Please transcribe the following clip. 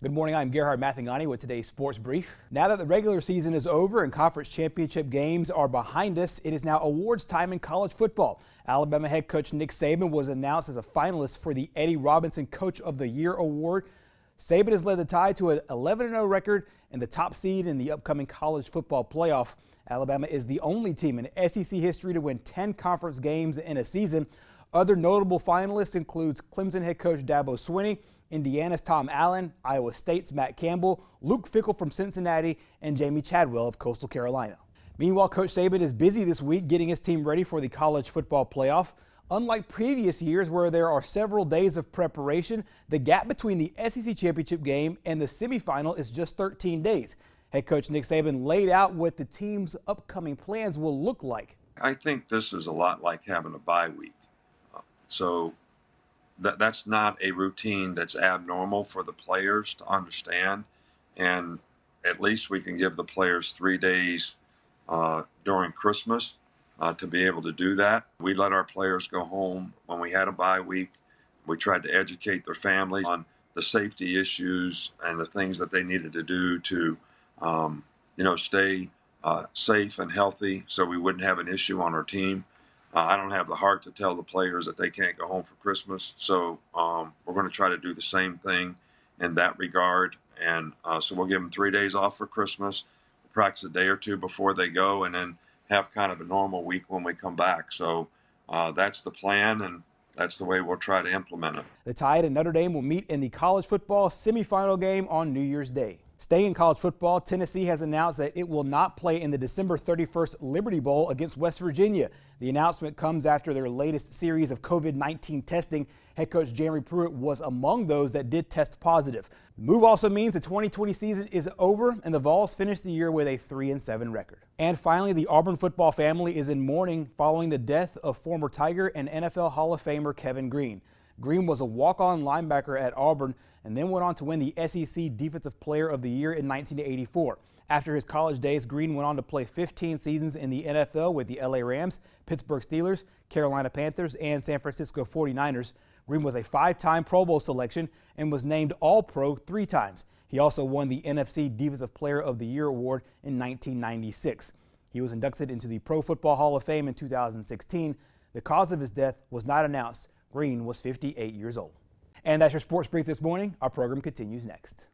Good morning, I'm Gerhard Mathangani with today's Sports Brief. Now that the regular season is over and conference championship games are behind us, it is now awards time in college football. Alabama head coach Nick Saban was announced as a finalist for the Eddie Robinson Coach of the Year award. Saban has led the Tide to an 11-0 record and the top seed in the upcoming college football playoff. Alabama is the only team in SEC history to win 10 conference games in a season. Other notable finalists includes Clemson head coach Dabo Swinney, Indiana's Tom Allen, Iowa State's Matt Campbell, Luke Fickell from Cincinnati, and Jamie Chadwell of Coastal Carolina. Meanwhile, Coach Saban is busy this week getting his team ready for the college football playoff. Unlike previous years where there are several days of preparation, the gap between the SEC championship game and the semifinal is just 13 days. Head coach Nick Saban laid out what the team's upcoming plans will look like. I think this is a lot like having a bye week. So that's not a routine that's abnormal for the players to understand. And at least we can give the players 3 days during Christmas to be able to do that. We let our players go home when we had a bye week. We tried to educate their families on the safety issues and the things that they needed to do to, stay safe and healthy so we wouldn't have an issue on our team. I don't have the heart to tell the players that they can't go home for Christmas, so we're going to try to do the same thing in that regard. And so we'll give them 3 days off for Christmas, practice a day or two before they go, and then have kind of a normal week when we come back. So that's the plan, and that's the way we'll try to implement it. The Tide and Notre Dame will meet in the college football semifinal game on New Year's Day. Staying in college football, Tennessee has announced that it will not play in the December 31st Liberty Bowl against West Virginia. The announcement comes after their latest series of COVID-19 testing. Head coach Jeremy Pruitt was among those that did test positive. The move also means the 2020 season is over and the Vols finished the year with a 3-7 record. And finally, the Auburn football family is in mourning following the death of former Tiger and NFL Hall of Famer Kevin Green. Green was a walk-on linebacker at Auburn and then went on to win the SEC Defensive Player of the Year in 1984. After his college days, Green went on to play 15 seasons in the NFL with the LA Rams, Pittsburgh Steelers, Carolina Panthers, and San Francisco 49ers. Green was a 5-time Pro Bowl selection and was named All-Pro 3 times. He also won the NFC Defensive Player of the Year award in 1996. He was inducted into the Pro Football Hall of Fame in 2016. The cause of his death was not announced. Green was 58 years old. And that's your Sports Brief this morning. Our program continues next.